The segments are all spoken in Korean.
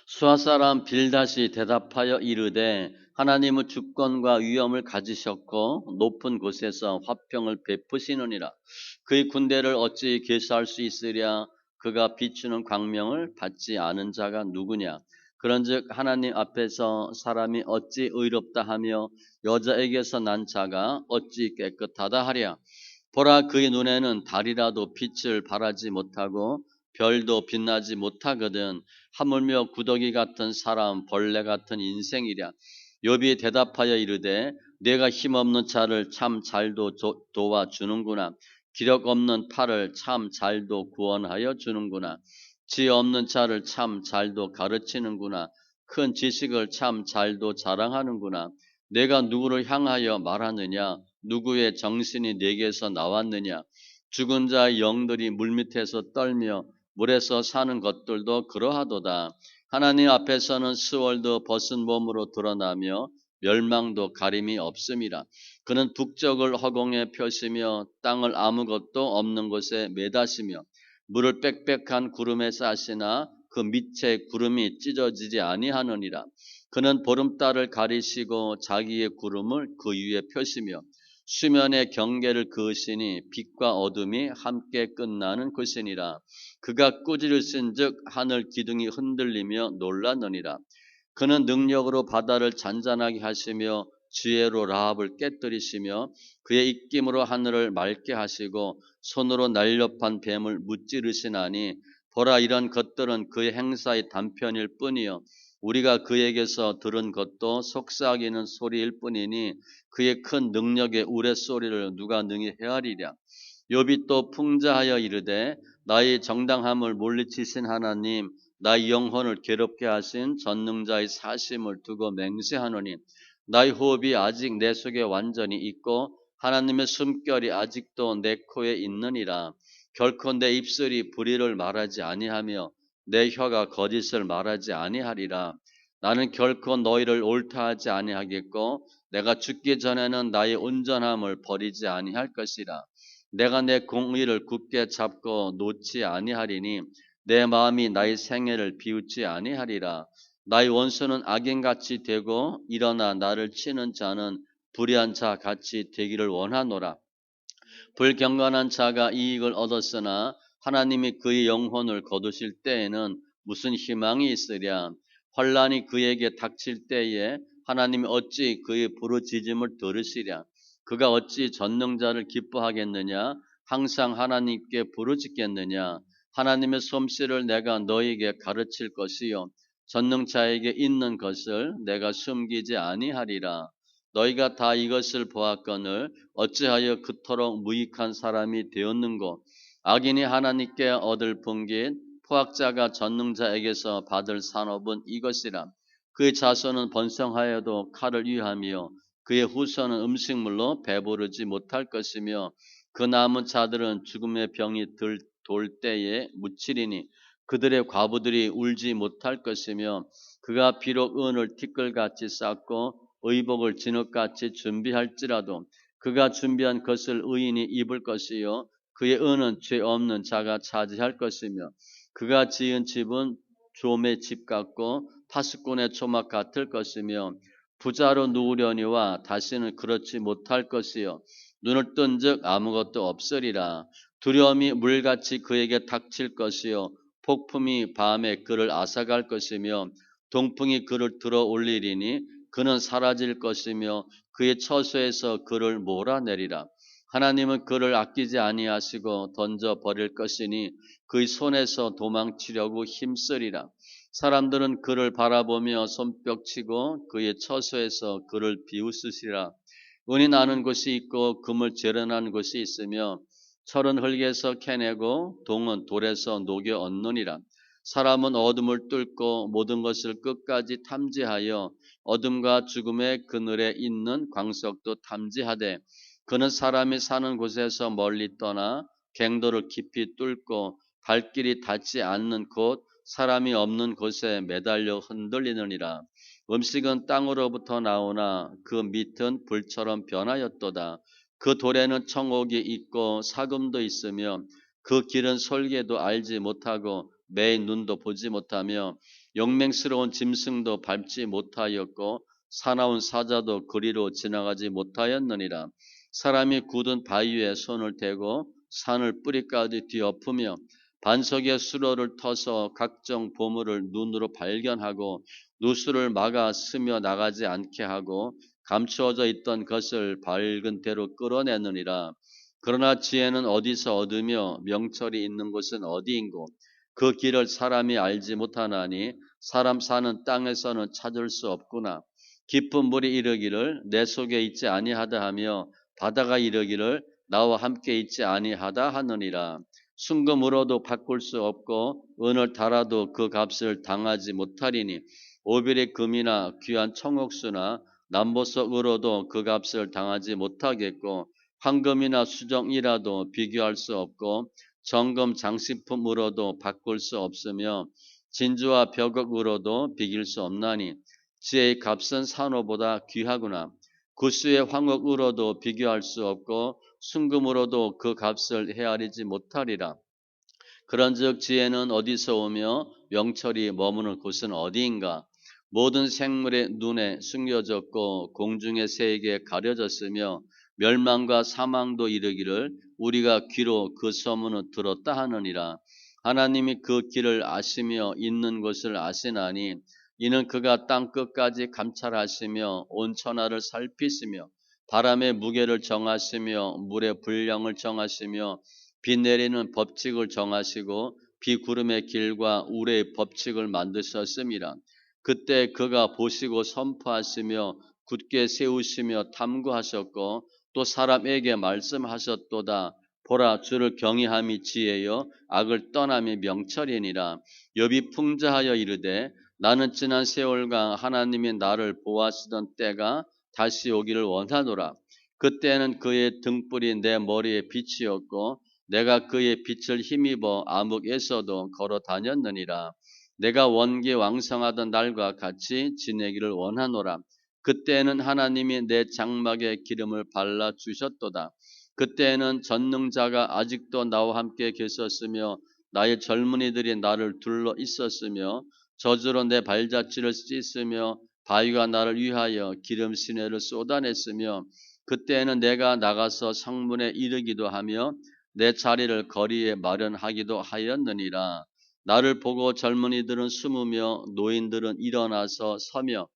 수아 사람 빌닷이 대답하여 이르되 하나님은 주권과 위엄을 가지셨고 높은 곳에서 화평을 베푸시느니라. 그의 군대를 어찌 계수할 수 있으랴. 그가 비추는 광명을 받지 않은 자가 누구냐. 그런즉 하나님 앞에서 사람이 어찌 의롭다 하며 여자에게서 난 자가 어찌 깨끗하다 하랴. 보라, 그의 눈에는 달이라도 빛을 발하지 못하고 별도 빛나지 못하거든. 하물며 구더기 같은 사람, 벌레 같은 인생이랴. 욥이 대답하여 이르되 내가 힘없는 자를 참 잘도 도와주는구나. 기력 없는 팔을 참 잘도 구원하여 주는구나. 지혜 없는 자를 참 잘도 가르치는구나. 큰 지식을 참 잘도 자랑하는구나. 내가 누구를 향하여 말하느냐? 누구의 정신이 내게서 나왔느냐? 죽은 자의 영들이 물밑에서 떨며 물에서 사는 것들도 그러하도다. 하나님 앞에서는 스월도 벗은 몸으로 드러나며 멸망도 가림이 없음이라. 그는 북적을 허공에 펴시며 땅을 아무것도 없는 곳에 매다시며 물을 빽빽한 구름에 싸시나 그 밑에 구름이 찢어지지 아니하느니라. 그는 보름달을 가리시고 자기의 구름을 그 위에 펴시며 수면의 경계를 그으시니 빛과 어둠이 함께 끝나는 것이니라. 그가 꾸짖으신즉 하늘 기둥이 흔들리며 놀라느니라. 그는 능력으로 바다를 잔잔하게 하시며 지혜로 라합을 깨뜨리시며 그의 입김으로 하늘을 맑게 하시고 손으로 날렵한 뱀을 무찌르시나니 보라, 이런 것들은 그의 행사의 단편일 뿐이요 우리가 그에게서 들은 것도 속삭이는 소리일 뿐이니 그의 큰 능력의 우레소리를 누가 능히 헤아리랴. 욥이 또 풍자하여 이르되 나의 정당함을 물리치신 하나님, 나의 영혼을 괴롭게 하신 전능자의 사심을 두고 맹세하노니 나의 호흡이 아직 내 속에 완전히 있고 하나님의 숨결이 아직도 내 코에 있느니라. 결코 내 입술이 불의를 말하지 아니하며 내 혀가 거짓을 말하지 아니하리라. 나는 결코 너희를 옳다하지 아니하겠고 내가 죽기 전에는 나의 온전함을 버리지 아니할 것이라. 내가 내 공의를 굳게 잡고 놓지 아니하리니 내 마음이 나의 생애를 비웃지 아니하리라. 나의 원수는 악인같이 되고 일어나 나를 치는 자는 불의한 자 같이 되기를 원하노라. 불경건한 자가 이익을 얻었으나 하나님이 그의 영혼을 거두실 때에는 무슨 희망이 있으랴. 환난이 그에게 닥칠 때에 하나님이 어찌 그의 부르짖음을 들으시랴. 그가 어찌 전능자를 기뻐하겠느냐. 항상 하나님께 부르짖겠느냐. 하나님의 솜씨를 내가 너에게 가르칠 것이요 전능자에게 있는 것을 내가 숨기지 아니하리라. 너희가 다 이것을 보았거늘 어찌하여 그토록 무익한 사람이 되었는고. 악인이 하나님께 얻을 분깃 포악자가 전능자에게서 받을 산업은 이것이라. 그의 자손은 번성하여도 칼을 위하며 그의 후손은 음식물로 배부르지 못할 것이며 그 남은 자들은 죽음의 병이 돌 때에 묻히리니 그들의 과부들이 울지 못할 것이며 그가 비록 은을 티끌같이 쌓고 의복을 진흙같이 준비할지라도 그가 준비한 것을 의인이 입을 것이요 그의 은은 죄 없는 자가 차지할 것이며 그가 지은 집은 좀의 집 같고 파수꾼의 초막 같을 것이며 부자로 누우려니와 다시는 그렇지 못할 것이요 눈을 뜬즉 아무것도 없으리라. 두려움이 물같이 그에게 닥칠 것이요 폭풍이 밤에 그를 앗아갈 것이며 동풍이 그를 들어 올리리니 그는 사라질 것이며 그의 처소에서 그를 몰아내리라. 하나님은 그를 아끼지 아니하시고 던져 버릴 것이니 그의 손에서 도망치려고 힘쓰리라. 사람들은 그를 바라보며 손뼉치고 그의 처소에서 그를 비웃으시라. 은이 나는 곳이 있고 금을 재련하는 곳이 있으며 철은 흙에서 캐내고 동은 돌에서 녹여 얻느니라. 사람은 어둠을 뚫고 모든 것을 끝까지 탐지하여 어둠과 죽음의 그늘에 있는 광석도 탐지하되 그는 사람이 사는 곳에서 멀리 떠나 갱도를 깊이 뚫고 발길이 닿지 않는 곳 사람이 없는 곳에 매달려 흔들리느니라. 음식은 땅으로부터 나오나 그 밑은 불처럼 변하였도다. 그 돌에는 청옥이 있고 사금도 있으며 그 길은 설계도 알지 못하고 매 눈도 보지 못하며 용맹스러운 짐승도 밟지 못하였고 사나운 사자도 그리로 지나가지 못하였느니라. 사람이 굳은 바위에 손을 대고 산을 뿌리까지 뒤엎으며 반석의 수로를 터서 각종 보물을 눈으로 발견하고 누수를 막아 스며 나가지 않게 하고 감추어져 있던 것을 밝은 대로 끌어내느니라. 그러나 지혜는 어디서 얻으며 명철이 있는 곳은 어디인고 그 길을 사람이 알지 못하나니 사람 사는 땅에서는 찾을 수 없구나. 깊은 물이 이르기를 내 속에 있지 아니하다 하며 바다가 이르기를 나와 함께 있지 아니하다 하느니라. 순금으로도 바꿀 수 없고 은을 달아도 그 값을 당하지 못하리니 오빌의 금이나 귀한 청옥수나 남보석으로도 그 값을 당하지 못하겠고 황금이나 수정이라도 비교할 수 없고 정금 장식품으로도 바꿀 수 없으며 진주와 벽옥으로도 비길 수 없나니 지혜의 값은 산호보다 귀하구나. 구수의 황옥으로도 비교할 수 없고 순금으로도 그 값을 헤아리지 못하리라. 그런즉 지혜는 어디서 오며 명철이 머무는 곳은 어디인가? 모든 생물의 눈에 숨겨졌고 공중의 새에게 가려졌으며 멸망과 사망도 이르기를 우리가 귀로 그 소문을 들었다 하느니라. 하나님이 그 길을 아시며 있는 곳을 아시나니 이는 그가 땅 끝까지 감찰하시며 온 천하를 살피시며 바람의 무게를 정하시며 물의 분량을 정하시며 비 내리는 법칙을 정하시고 비구름의 길과 우레의 법칙을 만드셨음이라. 그때 그가 보시고 선포하시며 굳게 세우시며 탐구하셨고 또 사람에게 말씀하셨도다. 보라, 주를 경외함이 지혜요 악을 떠남이 명철이니라. 욥이 풍자하여 이르되 나는 지난 세월과 하나님이 나를 보호하시던 때가 다시 오기를 원하노라. 그때는 그의 등불이 내 머리에 빛이었고 내가 그의 빛을 힘입어 암흑에서도 걸어 다녔느니라. 내가 원기 왕성하던 날과 같이 지내기를 원하노라. 그때는 하나님이 내 장막에 기름을 발라 주셨도다. 그때는 전능자가 아직도 나와 함께 계셨으며 나의 젊은이들이 나를 둘러 있었으며 저주로 내 발자취를 씻으며 바위가 나를 위하여 기름 시내를 쏟아냈으며 그때는 내가 나가서 성문에 이르기도 하며 내 자리를 거리에 마련하기도 하였느니라. 나를 보고 젊은이들은 숨으며 노인들은 일어나서 서며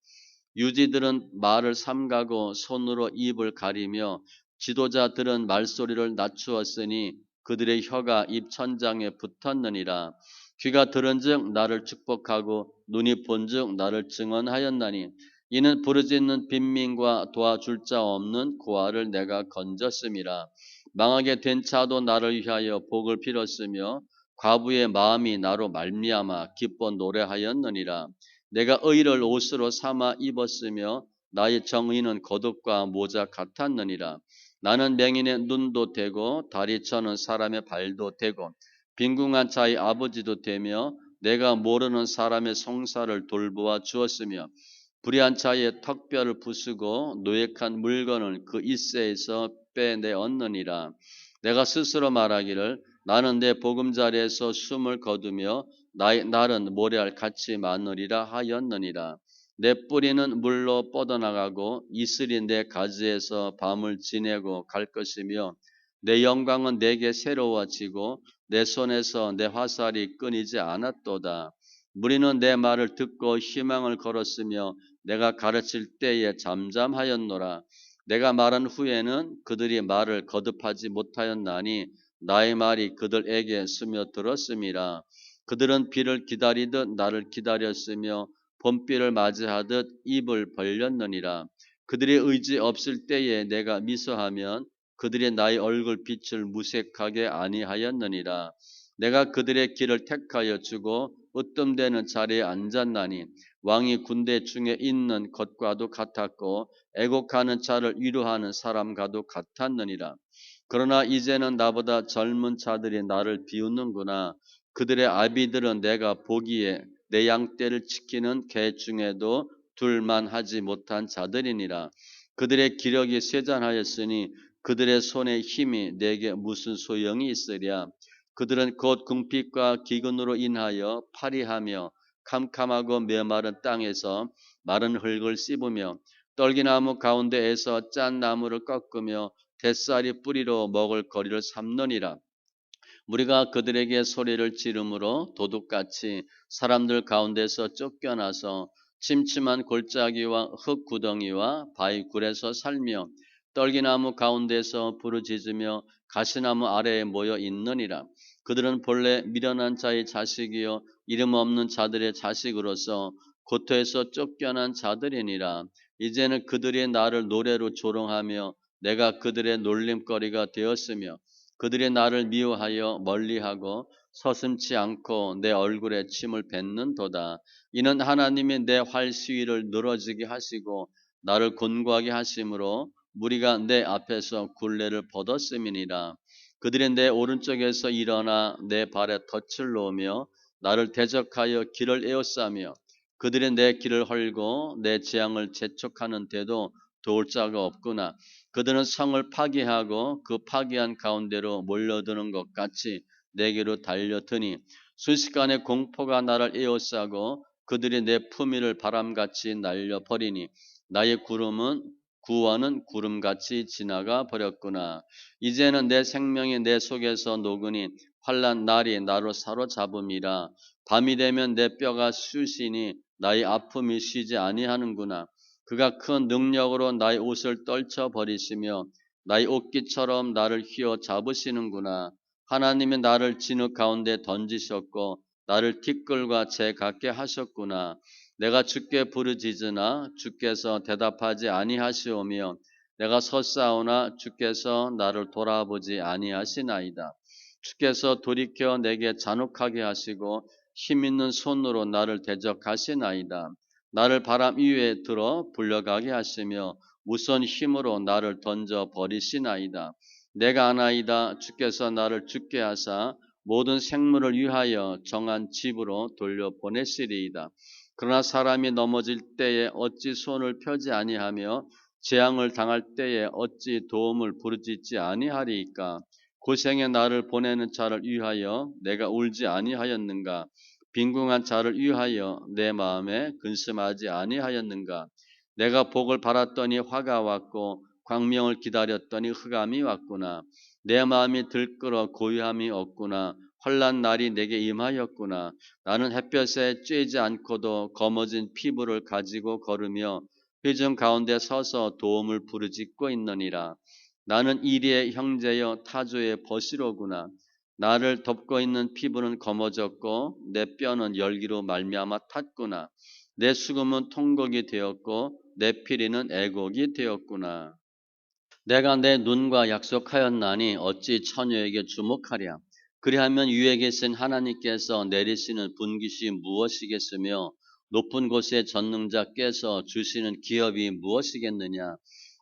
유지들은 말을 삼가고 손으로 입을 가리며 지도자들은 말소리를 낮추었으니 그들의 혀가 입 천장에 붙었느니라. 귀가 들은즉 나를 축복하고 눈이 본즉 나를 증언하였나니 이는 부르짖는 빈민과 도와줄 자 없는 고아를 내가 건졌음이라. 망하게 된 자도 나를 위하여 복을 빌었으며 과부의 마음이 나로 말미암아 기뻐 노래하였느니라. 내가 의를 옷으로 삼아 입었으며 나의 정의는 겉옷과 모자 같았느니라. 나는 맹인의 눈도 되고 다리쳐는 사람의 발도 되고 빈궁한 자의 아버지도 되며 내가 모르는 사람의 송사를 돌보아 주었으며 불의한 자의 턱뼈를 부수고 노획한 물건을 그 일세에서 빼내었느니라. 내가 스스로 말하기를 나는 내 보금자리에서 숨을 거두며 나의 날은 모래알 같이 많으리라 하였느니라. 내 뿌리는 물로 뻗어나가고 이슬이 내 가지에서 밤을 지내고 갈 것이며 내 영광은 내게 새로워지고 내 손에서 내 화살이 끊이지 않았도다. 무리는 내 말을 듣고 희망을 걸었으며 내가 가르칠 때에 잠잠하였노라. 내가 말한 후에는 그들이 말을 거듭하지 못하였나니 나의 말이 그들에게 스며들었음이라. 그들은 비를 기다리듯 나를 기다렸으며 봄비를 맞이하듯 입을 벌렸느니라. 그들의 의지 없을 때에 내가 미소하면 그들이 나의 얼굴 빛을 무색하게 아니하였느니라. 내가 그들의 길을 택하여 주고 으뜸되는 자리에 앉았나니 왕이 군대 중에 있는 것과도 같았고 애곡하는 자를 위로하는 사람과도 같았느니라. 그러나 이제는 나보다 젊은 자들이 나를 비웃는구나. 그들의 아비들은 내가 보기에 내 양떼를 지키는 개 중에도 둘만 하지 못한 자들이니라. 그들의 기력이 쇠잔하였으니 그들의 손의 힘이 내게 무슨 소용이 있으랴. 그들은 곧 궁핍과 기근으로 인하여 파리하며 캄캄하고 메마른 땅에서 마른 흙을 씹으며 떨기나무 가운데에서 짠 나무를 꺾으며 뱃살이 뿌리로 먹을 거리를 삼느니라. 우리가 그들에게 소리를 지르므로 도둑같이 사람들 가운데서 쫓겨나서 침침한 골짜기와 흙 구덩이와 바위 굴에서 살며 떨기나무 가운데서 부르짖으며 가시나무 아래에 모여 있느니라. 그들은 본래 미련한 자의 자식이요 이름 없는 자들의 자식으로서 고토에서 쫓겨난 자들이니라. 이제는 그들이 나를 노래로 조롱하며 내가 그들의 놀림거리가 되었으며 그들이 나를 미워하여 멀리하고 서슴지 않고 내 얼굴에 침을 뱉는도다. 이는 하나님이 내 활시위를 늘어지게 하시고 나를 곤고하게 하심으로 무리가 내 앞에서 굴레를 벗었음이니라. 그들이 내 오른쪽에서 일어나 내 발에 덫을 놓으며 나를 대적하여 길을 에워싸며 그들이 내 길을 헐고 내 재앙을 재촉하는데도 도울 자가 없구나. 그들은 성을 파괴하고 그 파괴한 가운데로 몰려드는 것 같이 내게로 달려드니 순식간에 공포가 나를 에워싸고 그들이 내 품위를 바람같이 날려버리니 나의 구원은 구름같이 지나가 버렸구나. 이제는 내 생명이 내 속에서 녹으니 환난 날이 나로 사로잡음이라. 밤이 되면 내 뼈가 쑤시니 나의 아픔이 쉬지 아니하는구나. 그가 큰 능력으로 나의 옷을 떨쳐 버리시며 나의 옷깃처럼 나를 휘어 잡으시는구나. 하나님이 나를 진흙 가운데 던지셨고 나를 티끌과 재 같게 하셨구나. 내가 주께 부르짖으나 주께서 대답하지 아니하시오며 내가 섰사오나 주께서 나를 돌아보지 아니하시나이다. 주께서 돌이켜 내게 잔혹하게 하시고 힘있는 손으로 나를 대적하시나이다. 나를 바람 위에 들어 불려가게 하시며 무선 힘으로 나를 던져 버리시나이다. 내가 아나이다. 주께서 나를 죽게 하사 모든 생물을 위하여 정한 집으로 돌려보내시리이다. 그러나 사람이 넘어질 때에 어찌 손을 펴지 아니하며 재앙을 당할 때에 어찌 도움을 부르짖지 아니하리이까. 고생에 나를 보내는 자를 위하여 내가 울지 아니하였는가. 빈궁한 자를 위하여 내 마음에 근심하지 아니하였는가. 내가 복을 바랐더니 화가 왔고 광명을 기다렸더니 흑암이 왔구나. 내 마음이 들끓어 고요함이 없구나. 환난 날이 내게 임하였구나. 나는 햇볕에 쬐지 않고도 검어진 피부를 가지고 걸으며 회중 가운데 서서 도움을 부르짖고 있느니라. 나는 이리의 형제여 타조의 벗이로구나. 나를 덮고 있는 피부는 검어졌고 내 뼈는 열기로 말미암아 탔구나. 내 수금은 통곡이 되었고 내 피리는 애곡이 되었구나. 내가 내 눈과 약속하였나니 어찌 처녀에게 주목하랴. 그리하면 위에 계신 하나님께서 내리시는 분깃이 무엇이겠으며 높은 곳에 전능자께서 주시는 기업이 무엇이겠느냐.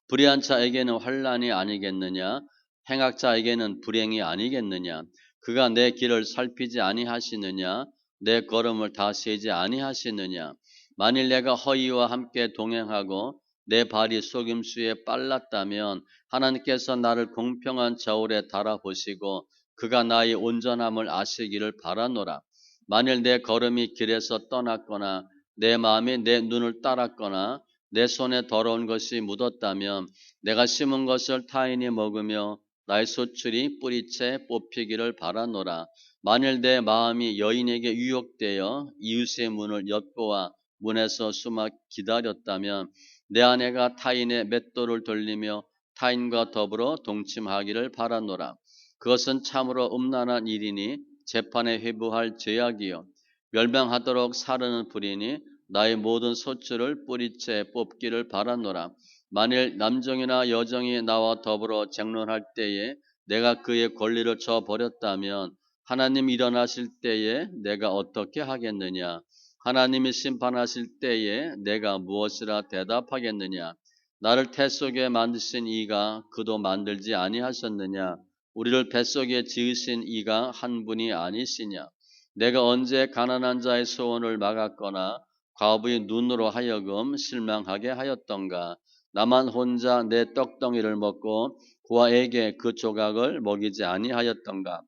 불의한 자에게는 환난이 아니겠느냐. 행악자에게는 불행이 아니겠느냐. 그가 내 길을 살피지 아니하시느냐. 내 걸음을 다 세지 아니하시느냐. 만일 내가 허위와 함께 동행하고 내 발이 속임수에 빨랐다면 하나님께서 나를 공평한 저울에 달아보시고 그가 나의 온전함을 아시기를 바라노라. 만일 내 걸음이 길에서 떠났거나 내 마음이 내 눈을 따랐거나 내 손에 더러운 것이 묻었다면 내가 심은 것을 타인이 먹으며 나의 소출이 뿌리채 뽑히기를 바라노라. 만일 내 마음이 여인에게 유혹되어 이웃의 문을 엿보아 문에서 숨어 기다렸다면 내 아내가 타인의 맷돌을 돌리며 타인과 더불어 동침하기를 바라노라. 그것은 참으로 음란한 일이니 재판에 회부할 죄악이요 멸망하도록 사르는 불이니 나의 모든 소출을 뿌리채 뽑기를 바라노라. 만일 남정이나 여정이 나와 더불어 쟁론할 때에 내가 그의 권리를 저버렸다면 하나님 일어나실 때에 내가 어떻게 하겠느냐? 하나님이 심판하실 때에 내가 무엇이라 대답하겠느냐? 나를 태 속에 만드신 이가 그도 만들지 아니하셨느냐? 우리를 뱃속에 지으신 이가 한 분이 아니시냐? 내가 언제 가난한 자의 소원을 막았거나 과부의 눈으로 하여금 실망하게 하였던가? 나만 혼자 내 떡덩이를 먹고 그와 애게 그 조각을 먹이지 아니하였던가?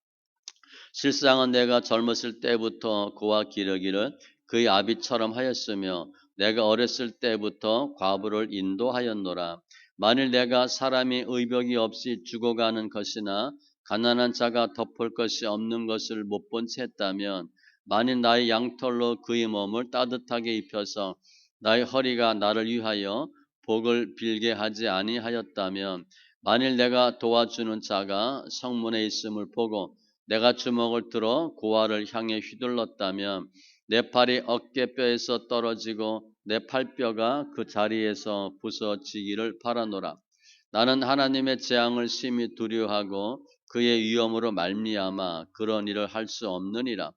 실상은 내가 젊었을 때부터 그와 기르기를 그의 아비처럼 하였으며 내가 어렸을 때부터 과부를 인도하였노라. 만일 내가 사람이 의복이 없이 죽어가는 것이나 가난한 자가 덮을 것이 없는 것을 못 본 채 했다면, 만일 나의 양털로 그의 몸을 따뜻하게 입혀서 나의 허리가 나를 위하여 복을 빌게 하지 아니하였다면, 만일 내가 도와주는 자가 성문에 있음을 보고 내가 주먹을 들어 고아를 향해 휘둘렀다면 내 팔이 어깨뼈에서 떨어지고 내 팔뼈가 그 자리에서 부서지기를 바라노라. 나는 하나님의 재앙을 심히 두려워하고 그의 위엄으로 말미암아 그런 일을 할 수 없느니라.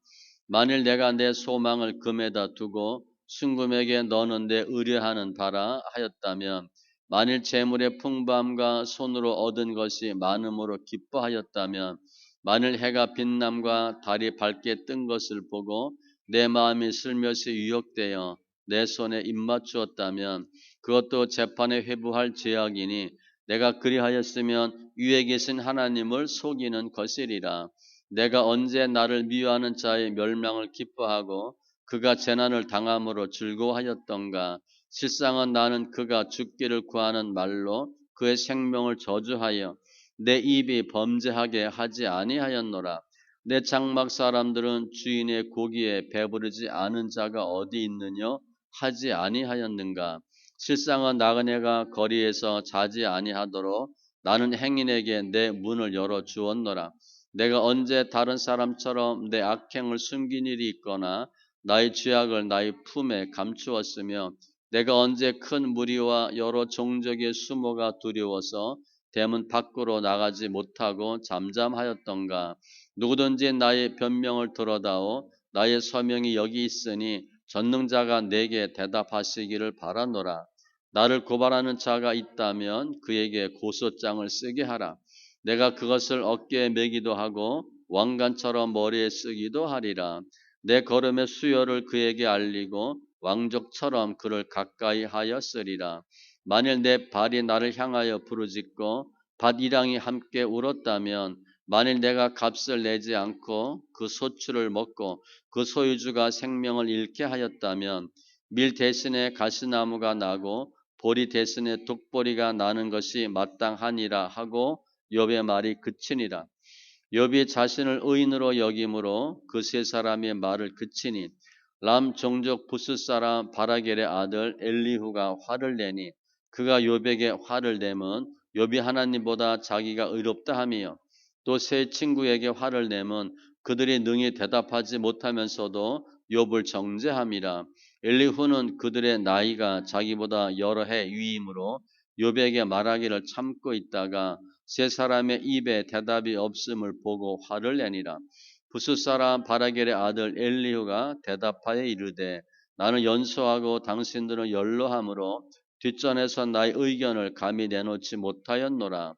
만일 내가 내 소망을 금에다 두고 순금에게 너는 내 의뢰하는 바라 하였다면, 만일 재물의 풍부함과 손으로 얻은 것이 많음으로 기뻐하였다면, 만일 해가 빛남과 달이 밝게 뜬 것을 보고 내 마음이 슬며시 유혹되어 내 손에 입맞추었다면, 그것도 재판에 회부할 죄악이니 내가 그리하였으면 위에 계신 하나님을 속이는 것이리라. 내가 언제 나를 미워하는 자의 멸망을 기뻐하고 그가 재난을 당함으로 즐거워하였던가. 실상은 나는 그가 죽기를 구하는 말로 그의 생명을 저주하여 내 입이 범죄하게 하지 아니하였노라. 내 장막 사람들은 주인의 고기에 배부르지 않은 자가 어디 있느냐 하지 아니하였는가. 실상은 나그네가 거리에서 자지 아니하도록 나는 행인에게 내 문을 열어 주었노라. 내가 언제 다른 사람처럼 내 악행을 숨긴 일이 있거나 나의 죄악을 나의 품에 감추었으며, 내가 언제 큰 무리와 여러 종족의 수모가 두려워서 대문 밖으로 나가지 못하고 잠잠하였던가. 누구든지 나의 변명을 들어다오 나의 서명이 여기 있으니 전능자가 내게 대답하시기를 바라노라. 나를 고발하는 자가 있다면 그에게 고소장을 쓰게 하라. 내가 그것을 어깨에 매기도 하고 왕관처럼 머리에 쓰기도 하리라. 내 걸음의 수요를 그에게 알리고 왕족처럼 그를 가까이 하였으리라. 만일 내 발이 나를 향하여 부르짖고 밭이랑이 함께 울었다면, 만일 내가 값을 내지 않고 그 소출을 먹고 그 소유주가 생명을 잃게 하였다면, 밀 대신에 가시나무가 나고 보리 대신에 독보리가 나는 것이 마땅하니라 하고 욥의 말이 그치니라. 욥이 자신을 의인으로 여김으로 그 세 사람의 말을 그치니, 람 종족 부스 사람 바라겔의 아들 엘리후가 화를 내니, 그가 욥에게 화를 내면 욥이 하나님보다 자기가 의롭다 하며, 또 세 친구에게 화를 내면 그들이 능히 대답하지 못하면서도 욥을 정죄함이라. 엘리후는 그들의 나이가 자기보다 여러 해 위이므로 욥에게 말하기를 참고 있다가 세 사람의 입에 대답이 없음을 보고 화를 내니라. 부스 사람 바라겔의 아들 엘리후가 대답하여 이르되, 나는 연소하고 당신들은 연로함으로 뒷전에서 나의 의견을 감히 내놓지 못하였노라.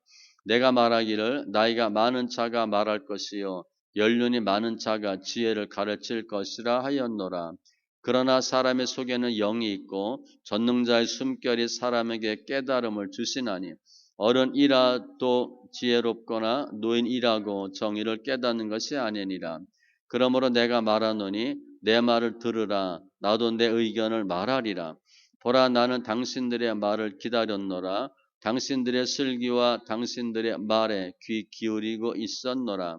내가 말하기를 나이가 많은 자가 말할 것이요 연륜이 많은 자가 지혜를 가르칠 것이라 하였노라. 그러나 사람의 속에는 영이 있고 전능자의 숨결이 사람에게 깨달음을 주시나니, 어른이라도 지혜롭거나 노인이라고 정의를 깨닫는 것이 아니니라. 그러므로 내가 말하노니 내 말을 들으라. 나도 내 의견을 말하리라. 보라, 나는 당신들의 말을 기다렸노라. 당신들의 슬기와 당신들의 말에 귀 기울이고 있었노라.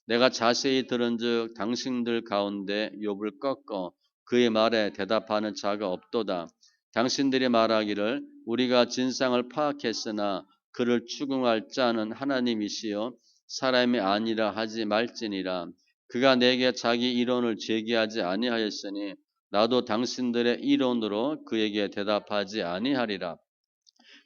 내가 자세히 들은즉 당신들 가운데 욥을 꺾어 그의 말에 대답하는 자가 없도다. 당신들이 말하기를 우리가 진상을 파악했으나 그를 추궁할 자는 하나님이시요 사람이 아니라 하지 말지니라. 그가 내게 자기 이론을 제기하지 아니하였으니 나도 당신들의 이론으로 그에게 대답하지 아니하리라.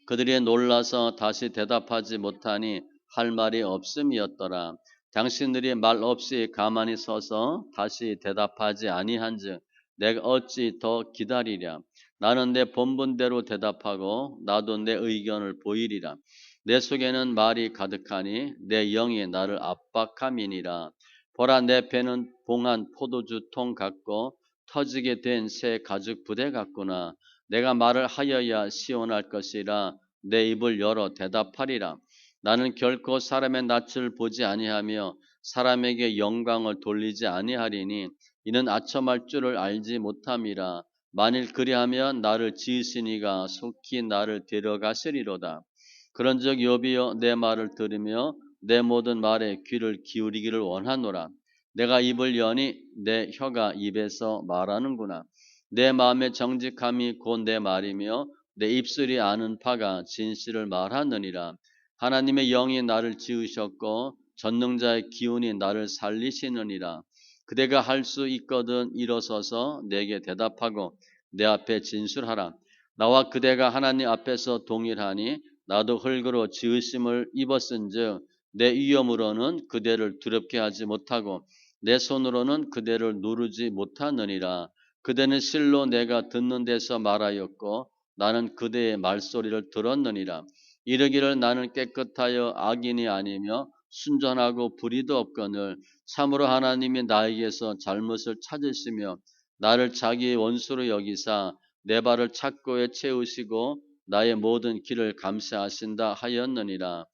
그들이 놀라서 다시 대답하지 못하니 할 말이 없음이었더라. 당신들이 말 없이 가만히 서서 다시 대답하지 아니한즉 내가 어찌 더 기다리랴. 나는 내 본분대로 대답하고 나도 내 의견을 보이리라. 내 속에는 말이 가득하니 내 영이 나를 압박함이니라. 보라, 내 배는 봉한 포도주 통 같고 터지게 된 새 가죽 부대 같구나. 내가 말을 하여야 시원할 것이라 내 입을 열어 대답하리라. 나는 결코 사람의 낯을 보지 아니하며 사람에게 영광을 돌리지 아니하리니 이는 아첨할 줄을 알지 못함이라. 만일 그리하면 나를 지으신 이가 속히 나를 데려가시리로다. 그런즉 욥이여 내 말을 들으며 내 모든 말에 귀를 기울이기를 원하노라. 내가 입을 여니 내 혀가 입에서 말하는구나. 내 마음의 정직함이 곧 내 말이며 내 입술이 아는 바가 진실을 말하느니라. 하나님의 영이 나를 지으셨고 전능자의 기운이 나를 살리시느니라. 그대가 할 수 있거든 일어서서 내게 대답하고 내 앞에 진술하라. 나와 그대가 하나님 앞에서 동일하니 나도 흙으로 지으심을 입었은즉 내 위엄으로는 그대를 두렵게 하지 못하고 내 손으로는 그대를 누르지 못하느니라. 그대는 실로 내가 듣는 데서 말하였고 나는 그대의 말소리를 들었느니라. 이르기를 나는 깨끗하여 악인이 아니며 순전하고 불의도 없거늘 참으로 하나님이 나에게서 잘못을 찾으시며 나를 자기의 원수로 여기사 내 발을 착고에 채우시고 나의 모든 길을 감시하신다 하였느니라.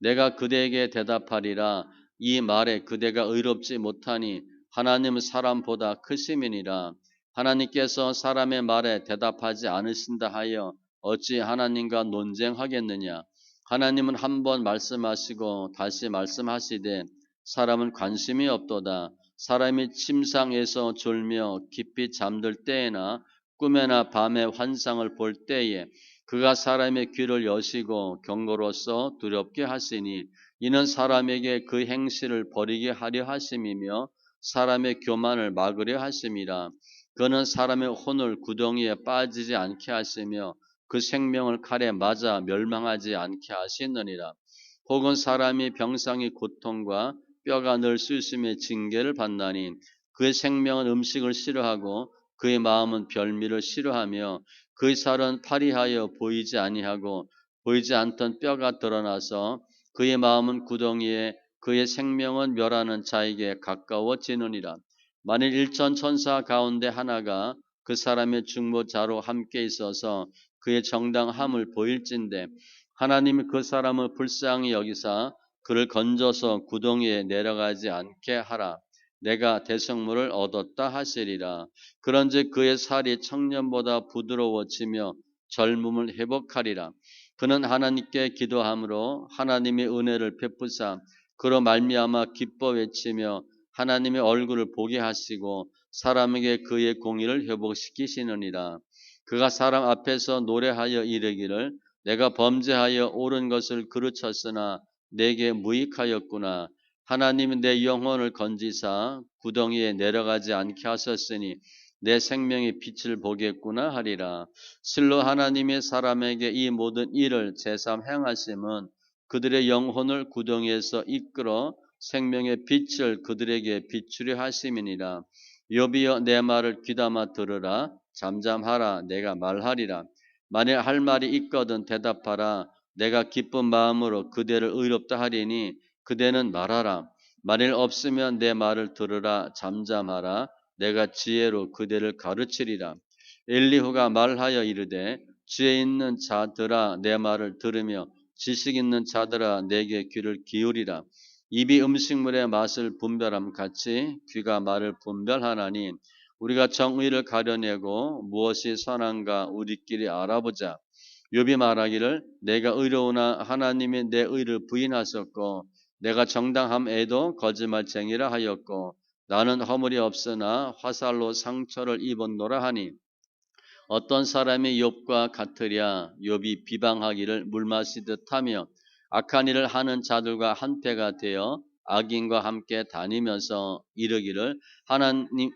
내가 그대에게 대답하리라. 이 말에 그대가 의롭지 못하니 하나님은 사람보다 크심이니라. 하나님께서 사람의 말에 대답하지 않으신다 하여 어찌 하나님과 논쟁하겠느냐. 하나님은 한 번 말씀하시고 다시 말씀하시되 사람은 관심이 없도다. 사람이 침상에서 졸며 깊이 잠들 때에나 꿈에나 밤에 환상을 볼 때에 그가 사람의 귀를 여시고 경고로서 두렵게 하시니 이는 사람에게 그 행실을 버리게 하려 하심이며 사람의 교만을 막으려 하심이라. 그는 사람의 혼을 구덩이에 빠지지 않게 하시며 그 생명을 칼에 맞아 멸망하지 않게 하시느니라. 혹은 사람이 병상의 고통과 뼈가 늘 쑤심의 징계를 받나니 그의 생명은 음식을 싫어하고 그의 마음은 별미를 싫어하며 그의 살은 파리하여 보이지 아니하고 보이지 않던 뼈가 드러나서 그의 마음은 구덩이에 그의 생명은 멸하는 자에게 가까워지느니라. 만일 일천 천사 가운데 하나가 그 사람의 중보자로 함께 있어서 그의 정당함을 보일진대 하나님이 그 사람을 불쌍히 여기사 그를 건져서 구덩이에 내려가지 않게 하라. 내가 대성물을 얻었다 하시리라. 그런즉 그의 살이 청년보다 부드러워지며 젊음을 회복하리라. 그는 하나님께 기도함으로 하나님의 은혜를 베푸사 그로 말미암아 기뻐 외치며 하나님의 얼굴을 보게 하시고 사람에게 그의 공의를 회복시키시느니라. 그가 사람 앞에서 노래하여 이르기를 내가 범죄하여 옳은 것을 그르쳤으나 내게 무익하였구나. 하나님은 내 영혼을 건지사 구덩이에 내려가지 않게 하셨으니 내 생명의 빛을 보겠구나 하리라. 실로 하나님의 사람에게 이 모든 일을 제삼 행하심은 그들의 영혼을 구덩이에서 이끌어 생명의 빛을 그들에게 비추려 하심이니라. 욥이여 내 말을 귀담아 들으라. 잠잠하라. 내가 말하리라. 만일 할 말이 있거든 대답하라. 내가 기쁜 마음으로 그대를 의롭다 하리니 그대는 말하라. 만일 없으면 내 말을 들으라. 잠잠하라. 내가 지혜로 그대를 가르치리라. 엘리후가 말하여 이르되 지혜 있는 자들아 내 말을 들으며 지식 있는 자들아 내게 귀를 기울이라. 입이 음식물의 맛을 분별함 같이 귀가 말을 분별하나니 우리가 정의를 가려내고 무엇이 선한가 우리끼리 알아보자. 욥이 말하기를 내가 의로우나 하나님이 내 의를 부인하셨고 내가 정당함에도 거짓말쟁이라 하였고 나는 허물이 없으나 화살로 상처를 입었노라 하니 어떤 사람이 욥과 같으랴. 욥이 비방하기를 물 마시듯 하며 악한 일을 하는 자들과 한패가 되어 악인과 함께 다니면서 이르기를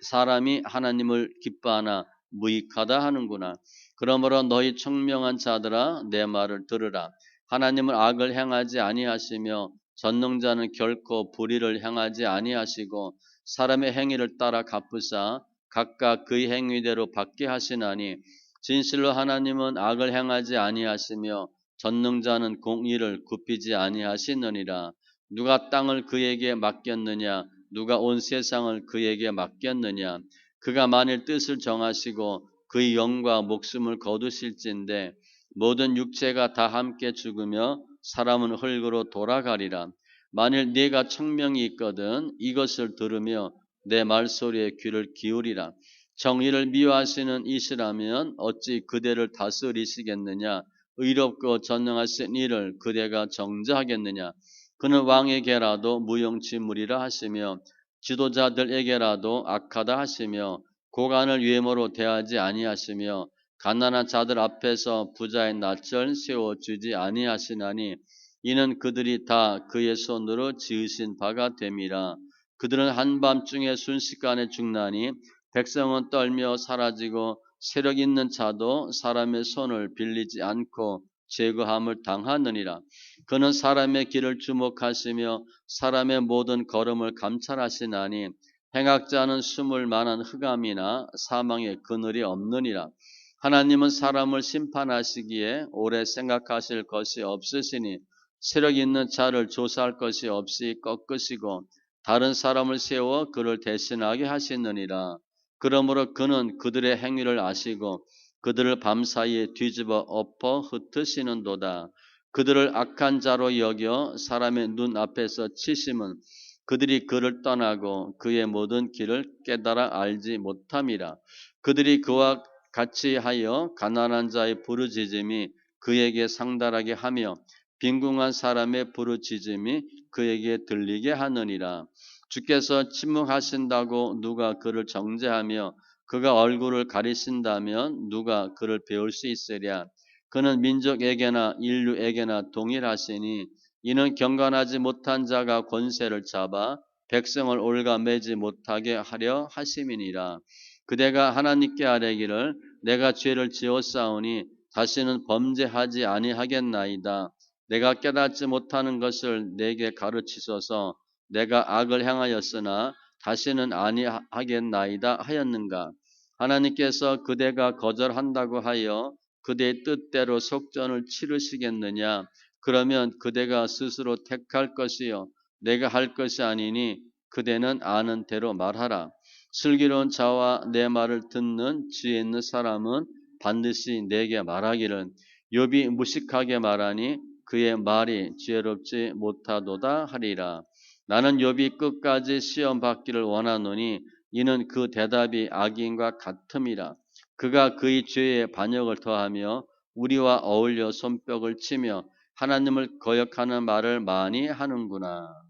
사람이 하나님을 기뻐하나 무익하다 하는구나. 그러므로 너희 청명한 자들아 내 말을 들으라. 하나님은 악을 행하지 아니하시며 전능자는 결코 불의를 행하지 아니하시고 사람의 행위를 따라 갚으사 각각 그의 행위대로 받게 하시나니 진실로 하나님은 악을 행하지 아니하시며 전능자는 공의를 굽히지 아니하시느니라. 누가 땅을 그에게 맡겼느냐 누가 온 세상을 그에게 맡겼느냐 그가 만일 뜻을 정하시고 그의 영과 목숨을 거두실진데 모든 육체가 다 함께 죽으며 사람은 흙으로 돌아가리라. 만일 네가 청명이 있거든 이것을 들으며 내 말소리에 귀를 기울이라. 정의를 미워하시는 이시라면 어찌 그대를 다스리시겠느냐. 의롭고 전능하신 이를 그대가 정죄하겠느냐. 그는 왕에게라도 무용지물이라 하시며 지도자들에게라도 악하다 하시며 고관을 외모로 대하지 아니하시며 가난한 자들 앞에서 부자의 낯을 세워주지 아니하시나니 이는 그들이 다 그의 손으로 지으신 바가 됨이라. 그들은 한밤중에 순식간에 죽나니 백성은 떨며 사라지고 세력 있는 자도 사람의 손을 빌리지 않고 제거함을 당하느니라. 그는 사람의 길을 주목하시며 사람의 모든 걸음을 감찰하시나니 행악자는 숨을 만한 흑암이나 사망의 그늘이 없느니라. 하나님은 사람을 심판하시기에 오래 생각하실 것이 없으시니 세력 있는 자를 조사할 것이 없이 꺾으시고 다른 사람을 세워 그를 대신하게 하시느니라. 그러므로 그는 그들의 행위를 아시고 그들을 밤사이에 뒤집어 엎어 흩으시는도다. 그들을 악한 자로 여겨 사람의 눈 앞에서 치심은 그들이 그를 떠나고 그의 모든 길을 깨달아 알지 못함이라. 그들이 그와 같이 하여 가난한 자의 부르짖음이 그에게 상달하게 하며 빈궁한 사람의 부르짖음이 그에게 들리게 하느니라. 주께서 침묵하신다고 누가 그를 정죄하며 그가 얼굴을 가리신다면 누가 그를 배울 수 있으랴. 그는 민족에게나 인류에게나 동일하시니 이는 경건하지 못한 자가 권세를 잡아 백성을 올가매지 못하게 하려 하심이니라. 그대가 하나님께 아뢰기를 내가 죄를 지었사오니 다시는 범죄하지 아니하겠나이다. 내가 깨닫지 못하는 것을 내게 가르치소서. 내가 악을 행하였으나 다시는 아니하겠나이다 하였는가. 하나님께서 그대가 거절한다고 하여 그대의 뜻대로 속전을 치르시겠느냐. 그러면 그대가 스스로 택할 것이요 내가 할 것이 아니니 그대는 아는 대로 말하라. 슬기로운 자와 내 말을 듣는 지혜 있는 사람은 반드시 내게 말하기를 욥이 무식하게 말하니 그의 말이 지혜롭지 못하도다 하리라. 나는 욥이 끝까지 시험 받기를 원하노니 이는 그 대답이 악인과 같음이라. 그가 그의 죄에 반역을 더하며 우리와 어울려 손뼉을 치며 하나님을 거역하는 말을 많이 하는구나.